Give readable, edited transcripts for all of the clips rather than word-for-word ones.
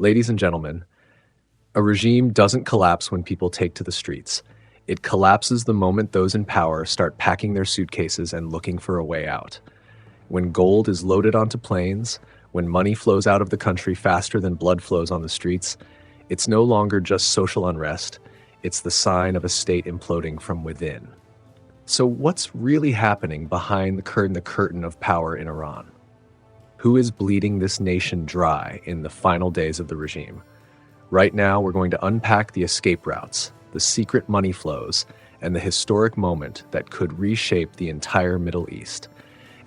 Ladies and gentlemen, a regime doesn't collapse when people take to the streets. It collapses the moment those in power start packing their suitcases and looking for a way out. When gold is loaded onto planes, when money flows out of the country faster than blood flows on the streets, it's no longer just social unrest, it's the sign of a state imploding from within. So what's really happening behind the curtain of power in Iran? Who is bleeding this nation dry in the final days of the regime? Right now, we're going to unpack the escape routes, the secret money flows, and the historic moment that could reshape the entire Middle East.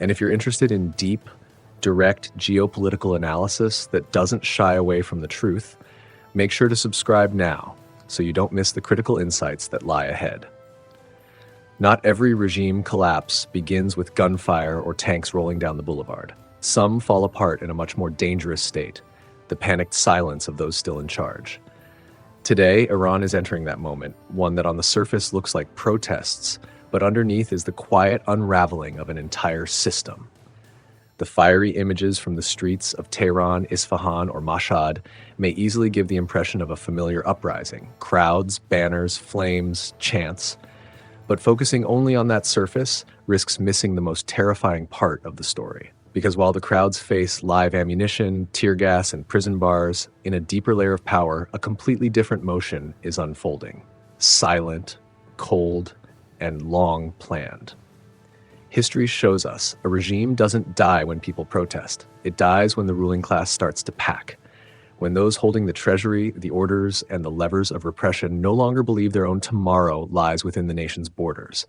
And if you're interested in deep, direct geopolitical analysis that doesn't shy away from the truth, make sure to subscribe now so you don't miss the critical insights that lie ahead. Not every regime collapse begins with gunfire or tanks rolling down the boulevard. Some fall apart in a much more dangerous state, the panicked silence of those still in charge. Today, Iran is entering that moment, one that on the surface looks like protests, but underneath is the quiet unraveling of an entire system. The fiery images from the streets of Tehran, Isfahan, or Mashhad may easily give the impression of a familiar uprising: crowds, banners, flames, chants. But focusing only on that surface risks missing the most terrifying part of the story. Because while the crowds face live ammunition, tear gas, and prison bars, in a deeper layer of power, a completely different motion is unfolding. Silent, cold, and long planned. History shows us a regime doesn't die when people protest. It dies when the ruling class starts to pack. When those holding the treasury, the orders, and the levers of repression no longer believe their own tomorrow lies within the nation's borders.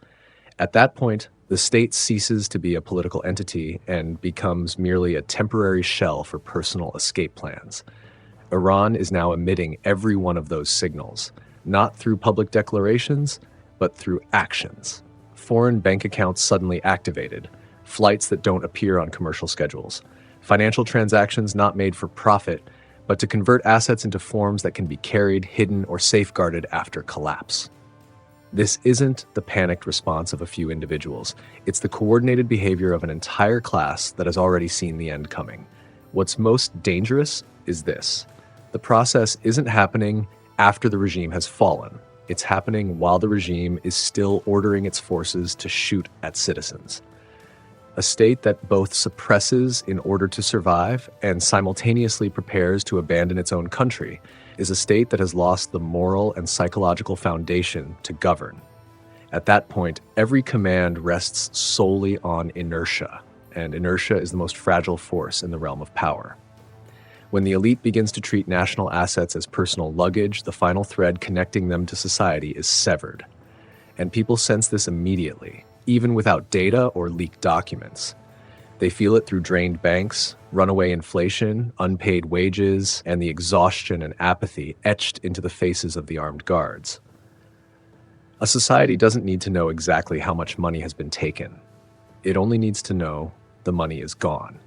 At that point, the state ceases to be a political entity and becomes merely a temporary shell for personal escape plans. Iran is now emitting every one of those signals, not through public declarations, but through actions. Foreign bank accounts suddenly activated, flights that don't appear on commercial schedules, financial transactions not made for profit, but to convert assets into forms that can be carried, hidden, or safeguarded after collapse. This isn't the panicked response of a few individuals. It's the coordinated behavior of an entire class that has already seen the end coming. What's most dangerous is this: the process isn't happening after the regime has fallen. It's happening while the regime is still ordering its forces to shoot at citizens. A state that both suppresses in order to survive and simultaneously prepares to abandon its own country is a state that has lost the moral and psychological foundation to govern. At that point, every command rests solely on inertia, and inertia is the most fragile force in the realm of power. When the elite begins to treat national assets as personal luggage, the final thread connecting them to society is severed. And people sense this immediately, even without data or leaked documents. They feel it through drained banks, runaway inflation, unpaid wages, and the exhaustion and apathy etched into the faces of the armed guards. A society doesn't need to know exactly how much money has been taken. It only needs to know the money is gone.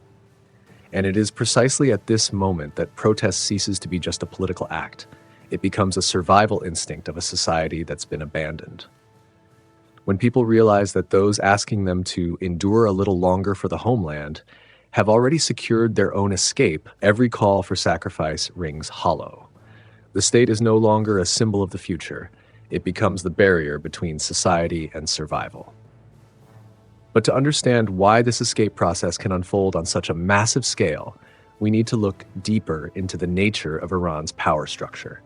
And it is precisely at this moment that protest ceases to be just a political act. It becomes a survival instinct of a society that's been abandoned. When people realize that those asking them to endure a little longer for the homeland have already secured their own escape, every call for sacrifice rings hollow. The state is no longer a symbol of the future. It becomes the barrier between society and survival. But to understand why this escape process can unfold on such a massive scale, we need to look deeper into the nature of Iran's power structure.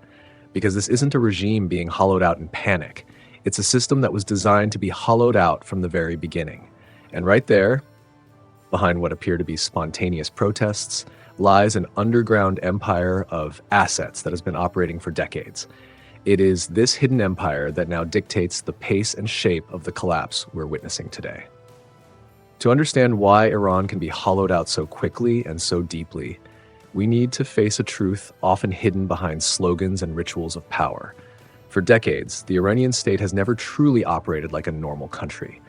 Because this isn't a regime being hollowed out in panic. It's a system that was designed to be hollowed out from the very beginning. And right there, behind what appear to be spontaneous protests, lies an underground empire of assets that has been operating for decades. It is this hidden empire that now dictates the pace and shape of the collapse we're witnessing today. To understand why Iran can be hollowed out so quickly and so deeply, we need to face a truth often hidden behind slogans and rituals of power. For decades, the Iranian state has never truly operated like a normal country.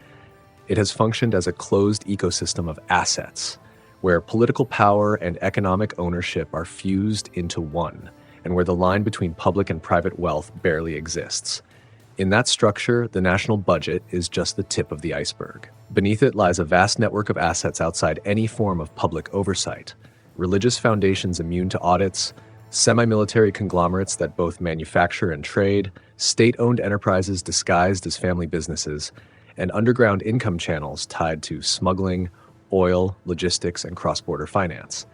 It has functioned as a closed ecosystem of assets, where political power and economic ownership are fused into one, and where the line between public and private wealth barely exists. In that structure, the national budget is just the tip of the iceberg. Beneath it lies a vast network of assets outside any form of public oversight. Religious foundations immune to audits, Semi-military conglomerates that both manufacture and trade, state-owned enterprises disguised as family businesses, and underground income channels tied to smuggling, oil, logistics, and cross-border finance.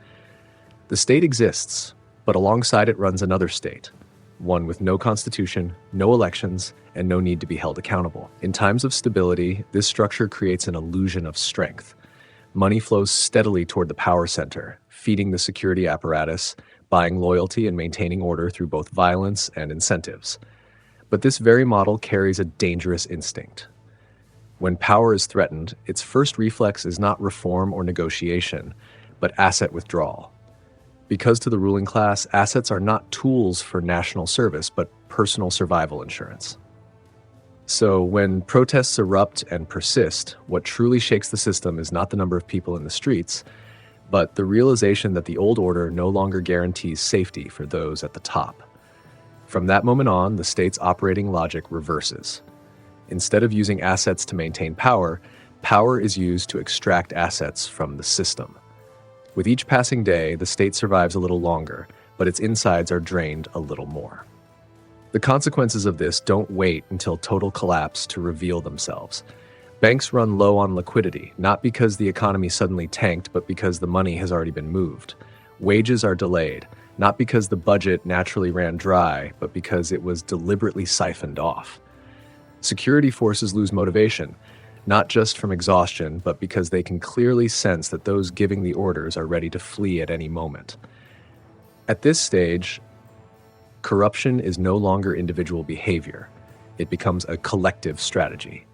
The state exists, but alongside it runs another state, one with no constitution, no elections, and no need to be held accountable. In times of stability, this structure creates an illusion of strength. Money flows steadily toward the power center, feeding the security apparatus, buying loyalty and maintaining order through both violence and incentives. But this very model carries a dangerous instinct. When power is threatened, its first reflex is not reform or negotiation, but asset withdrawal. Because to the ruling class, assets are not tools for national service, but personal survival insurance. So when protests erupt and persist, what truly shakes the system is not the number of people in the streets, but the realization that the old order no longer guarantees safety for those at the top. From that moment on, the state's operating logic reverses. Instead of using assets to maintain power, power is used to extract assets from the system. With each passing day, the state survives a little longer, but its insides are drained a little more. The consequences of this don't wait until total collapse to reveal themselves. Banks run low on liquidity, not because the economy suddenly tanked, but because the money has already been moved. Wages are delayed, not because the budget naturally ran dry, but because it was deliberately siphoned off. Security forces lose motivation, not just from exhaustion, but because they can clearly sense that those giving the orders are ready to flee at any moment. At this stage, corruption is no longer individual behavior. It becomes a collective strategy.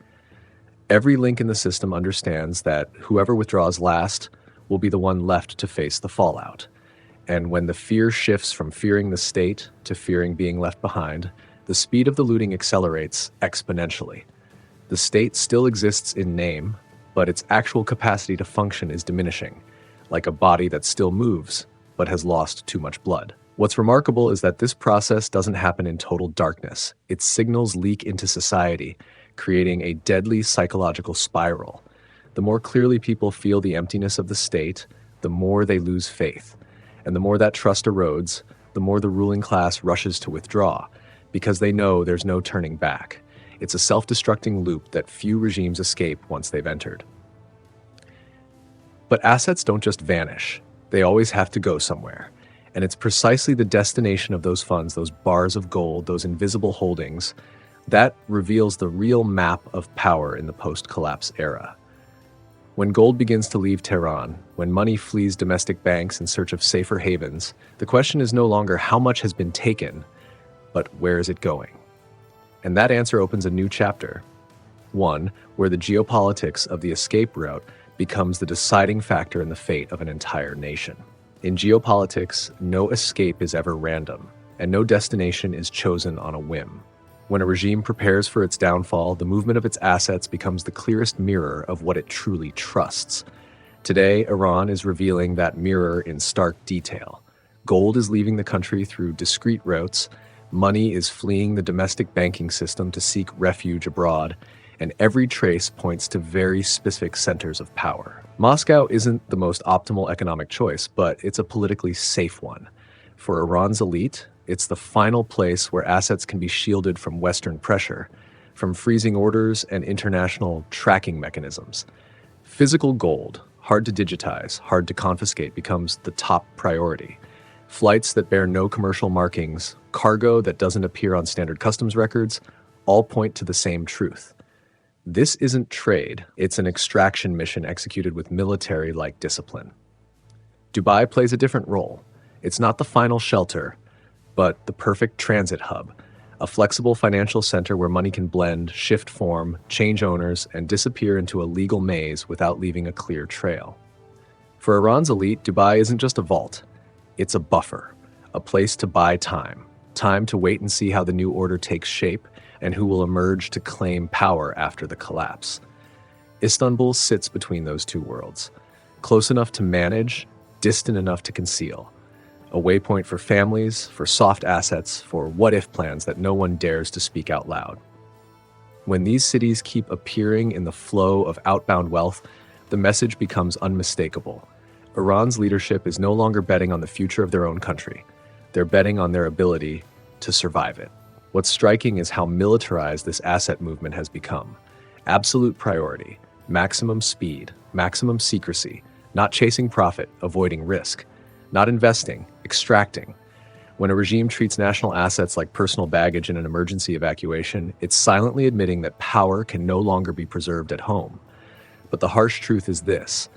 Every link in the system understands that whoever withdraws last will be the one left to face the fallout. And when the fear shifts from fearing the state to fearing being left behind, the speed of the looting accelerates exponentially. The state still exists in name, but its actual capacity to function is diminishing, like a body that still moves, but has lost too much blood. What's remarkable is that this process doesn't happen in total darkness. Its signals leak into society, creating a deadly psychological spiral. The more clearly people feel the emptiness of the state, the more they lose faith. And the more that trust erodes, the more the ruling class rushes to withdraw, because they know there's no turning back. It's a self-destructing loop that few regimes escape once they've entered. But assets don't just vanish. They always have to go somewhere. And it's precisely the destination of those funds, those bars of gold, those invisible holdings, that reveals the real map of power in the post-collapse era. When gold begins to leave Tehran, when money flees domestic banks in search of safer havens, the question is no longer how much has been taken, but where is it going? And that answer opens a new chapter, one where the geopolitics of the escape route becomes the deciding factor in the fate of an entire nation. In geopolitics, no escape is ever random, and no destination is chosen on a whim. When a regime prepares for its downfall, the movement of its assets becomes the clearest mirror of what it truly trusts. Today, Iran is revealing that mirror in stark detail. Gold is leaving the country through discreet routes, money is fleeing the domestic banking system to seek refuge abroad, and every trace points to very specific centers of power. Moscow isn't the most optimal economic choice, but it's a politically safe one. For Iran's elite, it's the final place where assets can be shielded from Western pressure, from freezing orders and international tracking mechanisms. Physical gold, hard to digitize, hard to confiscate, becomes the top priority. Flights that bear no commercial markings, cargo that doesn't appear on standard customs records, all point to the same truth. This isn't trade, it's an extraction mission executed with military-like discipline. Dubai plays a different role. It's not the final shelter, but the perfect transit hub, a flexible financial center where money can blend, shift form, change owners, and disappear into a legal maze without leaving a clear trail. For Iran's elite, Dubai isn't just a vault. It's a buffer, a place to buy time to wait and see how the new order takes shape and who will emerge to claim power after the collapse. Istanbul sits between those two worlds, close enough to manage, distant enough to conceal. A waypoint for families, for soft assets, for what-if plans that no one dares to speak out loud. When these cities keep appearing in the flow of outbound wealth, the message becomes unmistakable. Iran's leadership is no longer betting on the future of their own country. They're betting on their ability to survive it. What's striking is how militarized this asset movement has become. Absolute priority, maximum speed, maximum secrecy, not chasing profit, avoiding risk, not investing, extracting. When a regime treats national assets like personal baggage in an emergency evacuation, it's silently admitting that power can no longer be preserved at home. But the harsh truth is this: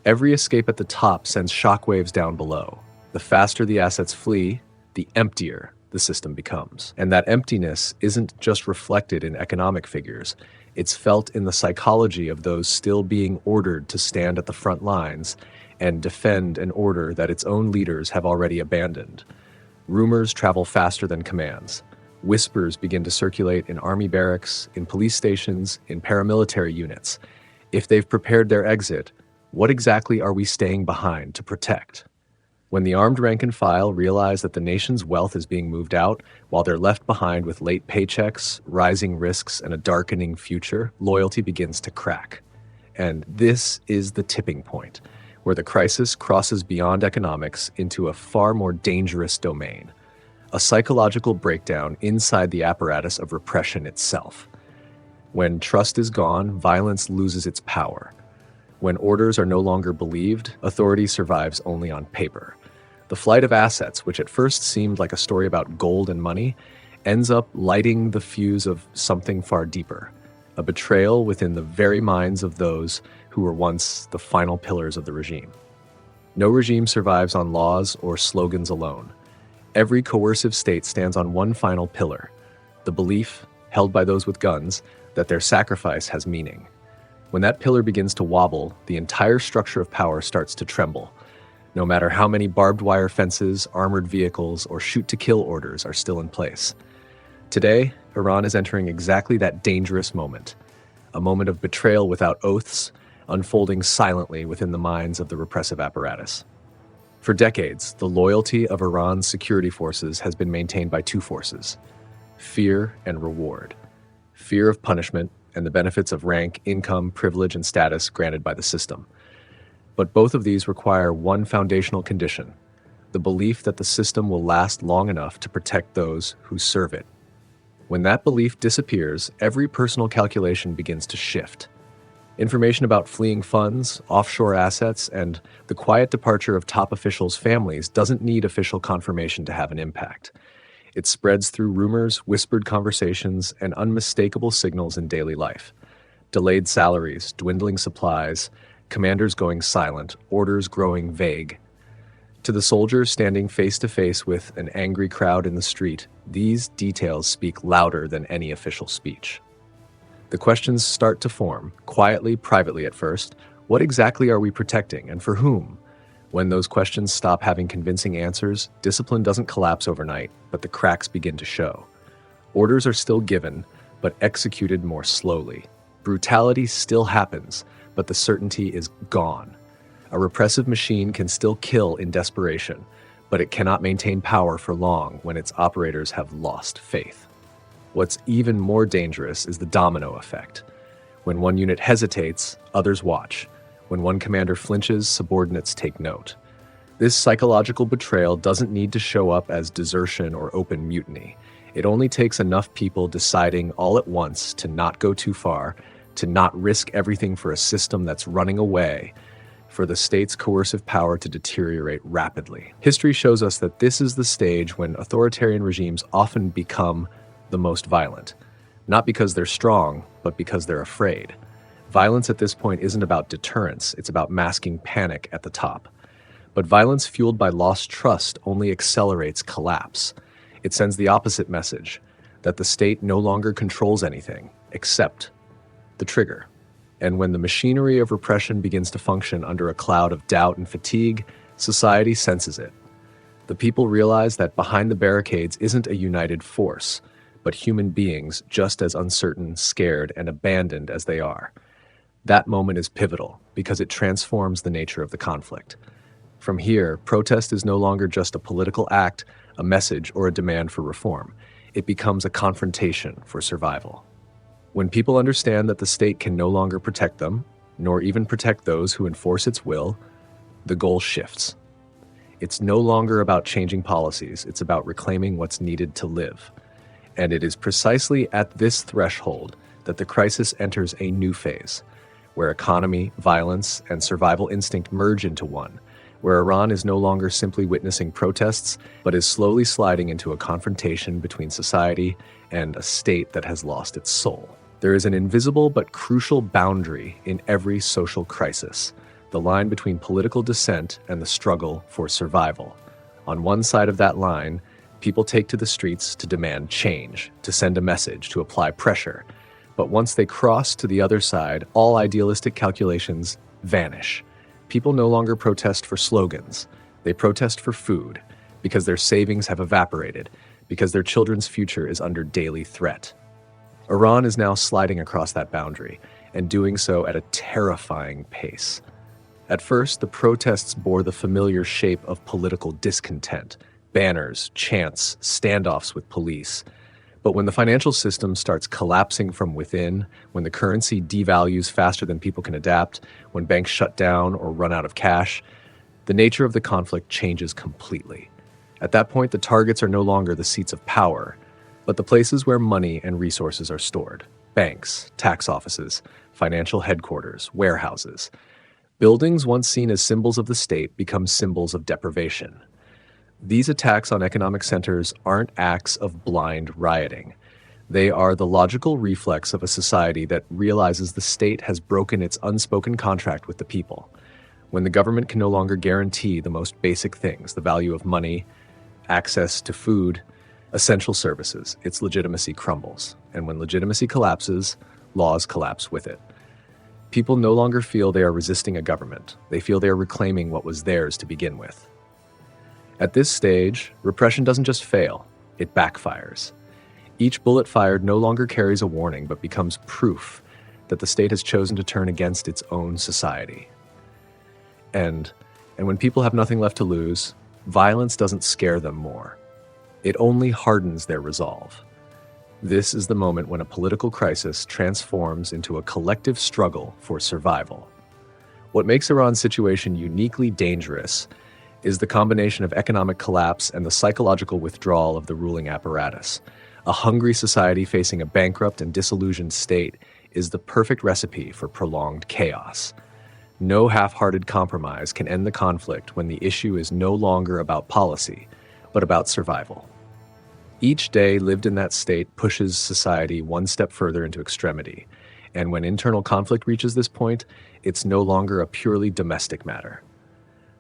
every escape at the top sends shockwaves down below. The faster the assets flee, the emptier the system becomes. And that emptiness isn't just reflected in economic figures. It's felt in the psychology of those still being ordered to stand at the front lines and defend an order that its own leaders have already abandoned. Rumors travel faster than commands. Whispers begin to circulate in army barracks, in police stations, in paramilitary units. If they've prepared their exit, what exactly are we staying behind to protect? When the armed rank and file realize that the nation's wealth is being moved out while they're left behind with late paychecks, rising risks, and a darkening future, loyalty begins to crack. And this is the tipping point, where the crisis crosses beyond economics into a far more dangerous domain, a psychological breakdown inside the apparatus of repression itself. When trust is gone, violence loses its power. When orders are no longer believed, authority survives only on paper. The flight of assets, which at first seemed like a story about gold and money, ends up lighting the fuse of something far deeper, a betrayal within the very minds of those who were once the final pillars of the regime. No regime survives on laws or slogans alone. Every coercive state stands on one final pillar: the belief, held by those with guns, that their sacrifice has meaning. When that pillar begins to wobble, the entire structure of power starts to tremble. No matter how many barbed wire fences, armored vehicles, or shoot-to-kill orders are still in place. Today, Iran is entering exactly that dangerous moment, a moment of betrayal without oaths, unfolding silently within the minds of the repressive apparatus. For decades, the loyalty of Iran's security forces has been maintained by two forces: fear and reward. Fear of punishment and the benefits of rank, income, privilege, and status granted by the system. But both of these require one foundational condition: the belief that the system will last long enough to protect those who serve it. When that belief disappears, every personal calculation begins to shift. Information about fleeing funds, offshore assets, and the quiet departure of top officials' families doesn't need official confirmation to have an impact. It spreads through rumors, whispered conversations, and unmistakable signals in daily life. Delayed salaries, dwindling supplies, commanders going silent, orders growing vague. To the soldiers standing face to face with an angry crowd in the street, these details speak louder than any official speech. The questions start to form, quietly, privately at first. What exactly are we protecting, and for whom? When those questions stop having convincing answers, discipline doesn't collapse overnight, but the cracks begin to show. Orders are still given, but executed more slowly. Brutality still happens, but the certainty is gone. A repressive machine can still kill in desperation, but it cannot maintain power for long when its operators have lost faith. What's even more dangerous is the domino effect. When one unit hesitates, others watch. When one commander flinches, subordinates take note. This psychological betrayal doesn't need to show up as desertion or open mutiny. It only takes enough people deciding all at once to not go too far, to not risk everything for a system that's running away, for the state's coercive power to deteriorate rapidly. History shows us that this is the stage when authoritarian regimes often become the most violent, not because they're strong, but because they're afraid. Violence at this point isn't about deterrence, it's about masking panic at the top. But violence fueled by lost trust only accelerates collapse. It sends the opposite message, that the state no longer controls anything, except the trigger. And when the machinery of repression begins to function under a cloud of doubt and fatigue, society senses it. The people realize that behind the barricades isn't a united force, but human beings just as uncertain, scared, and abandoned as they are. That moment is pivotal because it transforms the nature of the conflict. From here, protest is no longer just a political act, a message, or a demand for reform. It becomes a confrontation for survival. When people understand that the state can no longer protect them, nor even protect those who enforce its will, the goal shifts. It's no longer about changing policies, it's about reclaiming what's needed to live. And it is precisely at this threshold that the crisis enters a new phase, where economy, violence, and survival instinct merge into one, where Iran is no longer simply witnessing protests, but is slowly sliding into a confrontation between society and a state that has lost its soul. There is an invisible but crucial boundary in every social crisis, the line between political dissent and the struggle for survival. On one side of that line, people take to the streets to demand change, to send a message, to apply pressure. But once they cross to the other side, all idealistic calculations vanish. People no longer protest for slogans. They protest for food, because their savings have evaporated, because their children's future is under daily threat. Iran is now sliding across that boundary, and doing so at a terrifying pace. At first, the protests bore the familiar shape of political discontent: banners, chants, standoffs with police. But when the financial system starts collapsing from within, when the currency devalues faster than people can adapt, when banks shut down or run out of cash, the nature of the conflict changes completely. At that point, the targets are no longer the seats of power, but the places where money and resources are stored: banks, tax offices, financial headquarters, warehouses. Buildings once seen as symbols of the state become symbols of deprivation. These attacks on economic centers aren't acts of blind rioting. They are the logical reflex of a society that realizes the state has broken its unspoken contract with the people. When the government can no longer guarantee the most basic things, the value of money, access to food, essential services, its legitimacy crumbles. And when legitimacy collapses, laws collapse with it. People no longer feel they are resisting a government. They feel they are reclaiming what was theirs to begin with. At this stage, repression doesn't just fail, it backfires. Each bullet fired no longer carries a warning, but becomes proof that the state has chosen to turn against its own society. And when people have nothing left to lose, violence doesn't scare them more. It only hardens their resolve. This is the moment when a political crisis transforms into a collective struggle for survival. What makes Iran's situation uniquely dangerous is the combination of economic collapse and the psychological withdrawal of the ruling apparatus. A hungry society facing a bankrupt and disillusioned state is the perfect recipe for prolonged chaos. No half-hearted compromise can end the conflict when the issue is no longer about policy, but about survival. Each day lived in that state pushes society one step further into extremity, and when internal conflict reaches this point, it's no longer a purely domestic matter.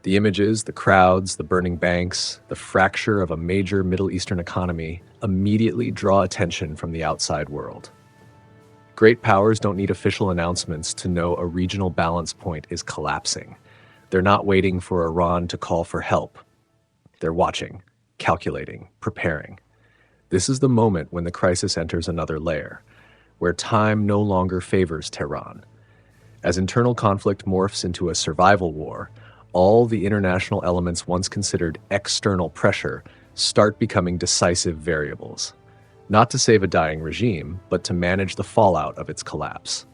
The images, the crowds, the burning banks, the fracture of a major Middle Eastern economy immediately draw attention from the outside world. Great powers don't need official announcements to know a regional balance point is collapsing. They're not waiting for Iran to call for help. They're watching, calculating, preparing. This is the moment when the crisis enters another layer, where time no longer favors Tehran. As internal conflict morphs into a survival war, all the international elements once considered external pressure start becoming decisive variables, not to save a dying regime, but to manage the fallout of its collapse.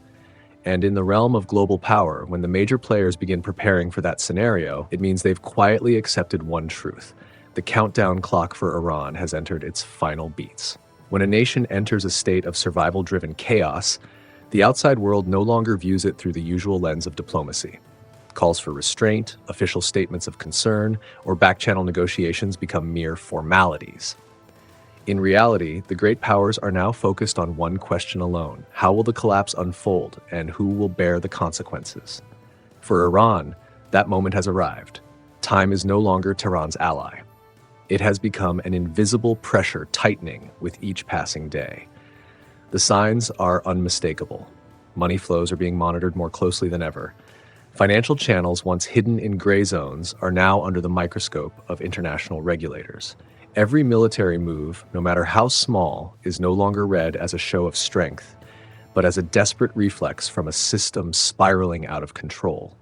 And in the realm of global power, when the major players begin preparing for that scenario, it means they've quietly accepted one truth: the countdown clock for Iran has entered its final beats. When a nation enters a state of survival-driven chaos, the outside world no longer views it through the usual lens of diplomacy. Calls for restraint, official statements of concern, or back-channel negotiations become mere formalities. In reality, the great powers are now focused on one question alone: how will the collapse unfold, and who will bear the consequences? For Iran, that moment has arrived. Time is no longer Tehran's ally. It has become an invisible pressure tightening with each passing day. The signs are unmistakable. Money flows are being monitored more closely than ever. Financial channels once hidden in gray zones are now under the microscope of international regulators. Every military move, no matter how small, is no longer read as a show of strength, but as a desperate reflex from a system spiraling out of control.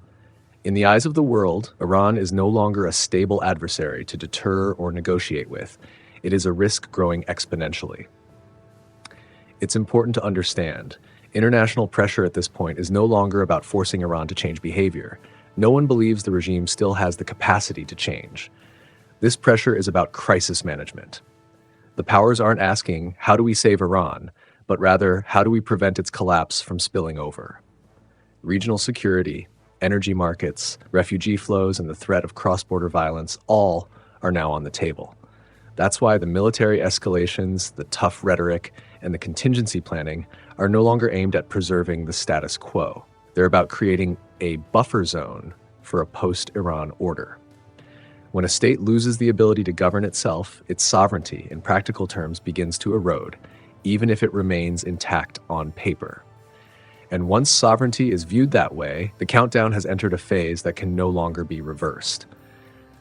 In the eyes of the world, Iran is no longer a stable adversary to deter or negotiate with. It is a risk growing exponentially. It's important to understand, international pressure at this point is no longer about forcing Iran to change behavior. No one believes the regime still has the capacity to change. This pressure is about crisis management. The powers aren't asking, how do we save Iran, but rather, how do we prevent its collapse from spilling over? Regional security, energy markets, refugee flows, and the threat of cross-border violence all are now on the table. That's why the military escalations, the tough rhetoric, and the contingency planning are no longer aimed at preserving the status quo. They're about creating a buffer zone for a post-Iran order. When a state loses the ability to govern itself, its sovereignty, in practical terms, begins to erode, even if it remains intact on paper. And once sovereignty is viewed that way, the countdown has entered a phase that can no longer be reversed.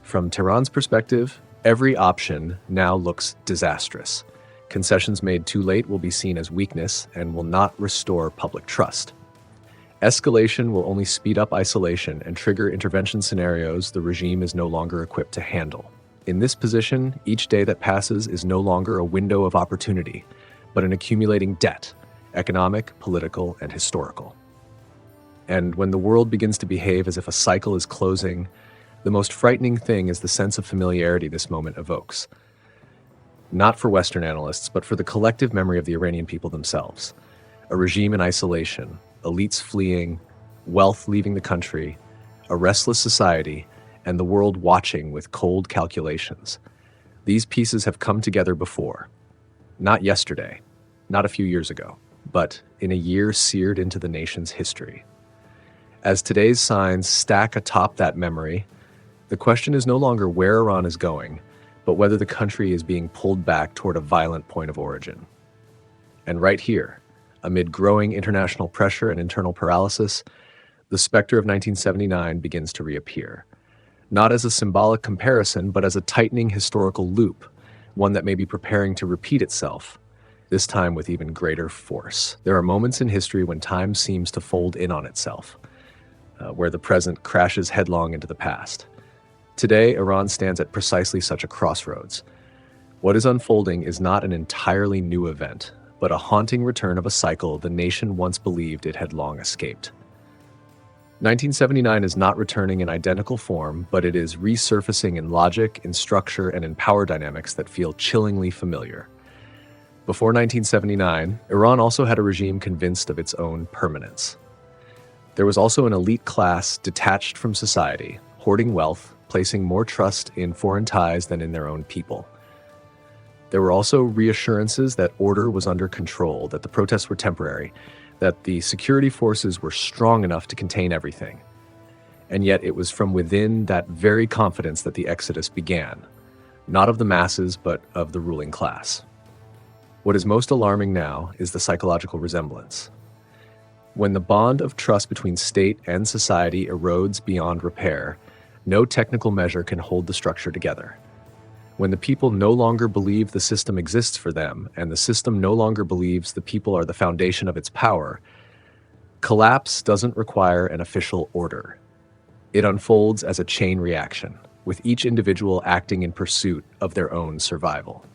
From Tehran's perspective, every option now looks disastrous. Concessions made too late will be seen as weakness and will not restore public trust. Escalation will only speed up isolation and trigger intervention scenarios the regime is no longer equipped to handle. In this position, each day that passes is no longer a window of opportunity, but an accumulating debt, economic, political, and historical. And when the world begins to behave as if a cycle is closing, the most frightening thing is the sense of familiarity this moment evokes. Not for Western analysts, but for the collective memory of the Iranian people themselves. A regime in isolation, elites fleeing, wealth leaving the country, a restless society, and the world watching with cold calculations. These pieces have come together before. Not yesterday, not a few years ago, but in a year seared into the nation's history. As today's signs stack atop that memory, the question is no longer where Iran is going, but whether the country is being pulled back toward a violent point of origin. And right here, amid growing international pressure and internal paralysis, the specter of 1979 begins to reappear. Not as a symbolic comparison, but as a tightening historical loop, one that may be preparing to repeat itself, this time with even greater force. There are moments in history when time seems to fold in on itself, where the present crashes headlong into the past. Today, Iran stands at precisely such a crossroads. What is unfolding is not an entirely new event, but a haunting return of a cycle the nation once believed it had long escaped. 1979 is not returning in identical form, but it is resurfacing in logic, in structure, and in power dynamics that feel chillingly familiar. Before 1979, Iran also had a regime convinced of its own permanence. There was also an elite class detached from society, hoarding wealth, placing more trust in foreign ties than in their own people. There were also reassurances that order was under control, that the protests were temporary, that the security forces were strong enough to contain everything. And yet it was from within that very confidence that the exodus began, not of the masses, but of the ruling class. What is most alarming now is the psychological resemblance. When the bond of trust between state and society erodes beyond repair, no technical measure can hold the structure together. When the people no longer believe the system exists for them, and the system no longer believes the people are the foundation of its power, collapse doesn't require an official order. It unfolds as a chain reaction, with each individual acting in pursuit of their own survival.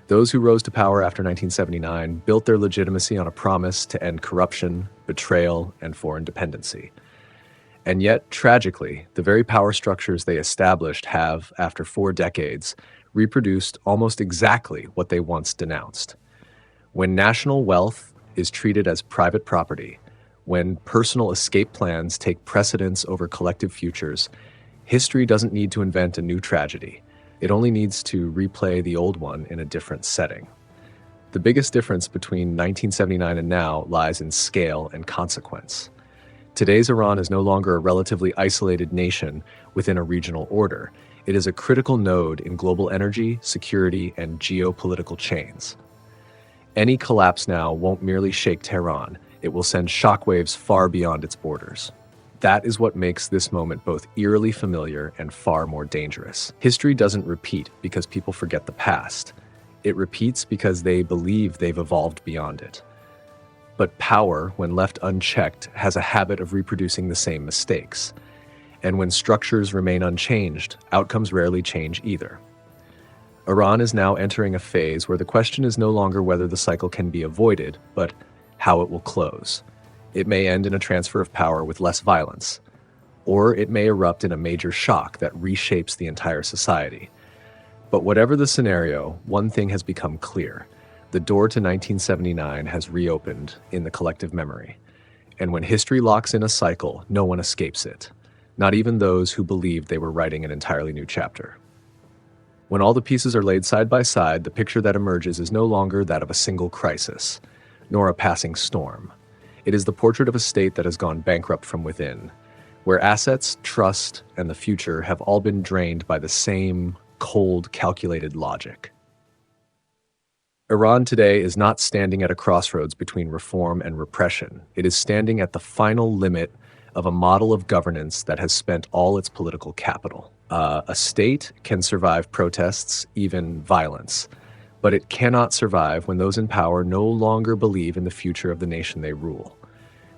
Those who rose to power after 1979 built their legitimacy on a promise to end corruption, betrayal, and foreign dependency. And yet, tragically, the very power structures they established have, after 4 decades, reproduced almost exactly what they once denounced. When national wealth is treated as private property, when personal escape plans take precedence over collective futures, history doesn't need to invent a new tragedy. It only needs to replay the old one in a different setting. The biggest difference between 1979 and now lies in scale and consequence. Today's Iran is no longer a relatively isolated nation within a regional order. It is a critical node in global energy, security, and geopolitical chains. Any collapse now won't merely shake Tehran, it will send shockwaves far beyond its borders. That is what makes this moment both eerily familiar and far more dangerous. History doesn't repeat because people forget the past. It repeats because they believe they've evolved beyond it. But power, when left unchecked, has a habit of reproducing the same mistakes. And when structures remain unchanged, outcomes rarely change either. Iran is now entering a phase where the question is no longer whether the cycle can be avoided, but how it will close. It may end in a transfer of power with less violence, or it may erupt in a major shock that reshapes the entire society. But whatever the scenario, one thing has become clear. The door to 1979 has reopened in the collective memory. And when history locks in a cycle, no one escapes it. Not even those who believed they were writing an entirely new chapter. When all the pieces are laid side by side, the picture that emerges is no longer that of a single crisis, nor a passing storm. It is the portrait of a state that has gone bankrupt from within, where assets, trust, and the future have all been drained by the same cold, calculated logic. Iran today is not standing at a crossroads between reform and repression. It is standing at the final limit of a model of governance that has spent all its political capital. A state can survive protests, even violence, but it cannot survive when those in power no longer believe in the future of the nation they rule.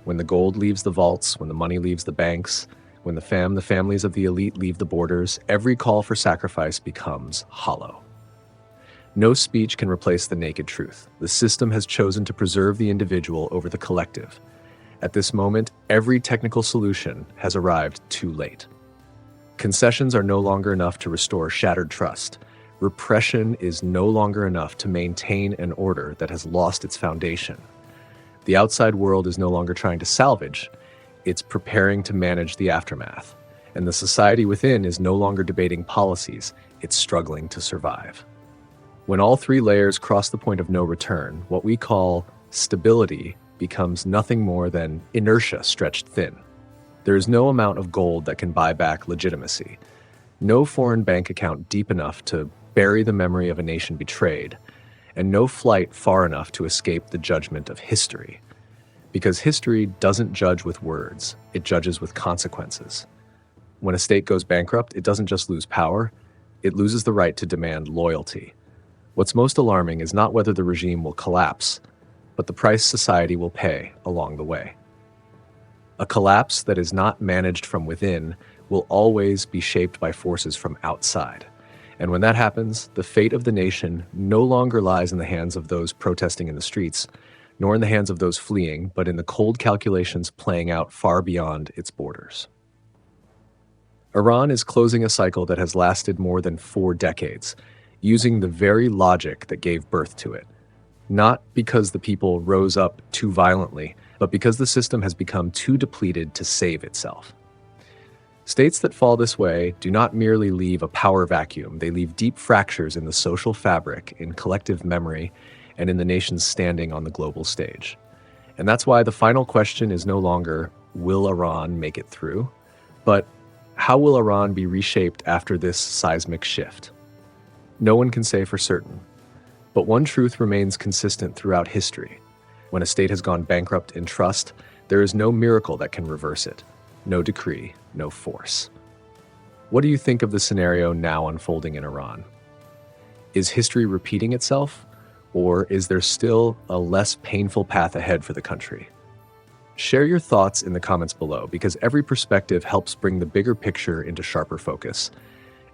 When the gold leaves the vaults, when the money leaves the banks, when the families of the elite leave the borders, every call for sacrifice becomes hollow. No speech can replace the naked truth. The system has chosen to preserve the individual over the collective. At this moment, every technical solution has arrived too late. Concessions are no longer enough to restore shattered trust. Repression is no longer enough to maintain an order that has lost its foundation. The outside world is no longer trying to salvage, it's preparing to manage the aftermath. And the society within is no longer debating policies, it's struggling to survive. When all three layers cross the point of no return, what we call stability becomes nothing more than inertia stretched thin. There is no amount of gold that can buy back legitimacy, no foreign bank account deep enough to bury the memory of a nation betrayed, and no flight far enough to escape the judgment of history. Because history doesn't judge with words, it judges with consequences. When a state goes bankrupt, it doesn't just lose power, it loses the right to demand loyalty. What's most alarming is not whether the regime will collapse, but the price society will pay along the way. A collapse that is not managed from within will always be shaped by forces from outside. And when that happens, the fate of the nation no longer lies in the hands of those protesting in the streets, nor in the hands of those fleeing, but in the cold calculations playing out far beyond its borders. Iran is closing a cycle that has lasted more than 4 decades, using the very logic that gave birth to it. Not because the people rose up too violently, but because the system has become too depleted to save itself. States that fall this way do not merely leave a power vacuum, they leave deep fractures in the social fabric, in collective memory, and in the nation's standing on the global stage. And that's why the final question is no longer, will Iran make it through? But how will Iran be reshaped after this seismic shift? No one can say for certain. But one truth remains consistent throughout history. When a state has gone bankrupt in trust, there is no miracle that can reverse it. No decree, no force. What do you think of the scenario now unfolding in Iran? Is history repeating itself, or is there still a less painful path ahead for the country? Share your thoughts in the comments below, because every perspective helps bring the bigger picture into sharper focus.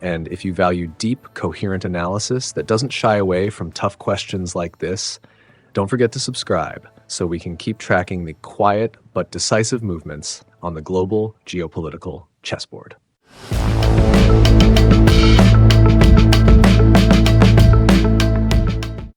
And if you value deep, coherent analysis that doesn't shy away from tough questions like this, don't forget to subscribe so we can keep tracking the quiet but decisive movements on the global geopolitical chessboard.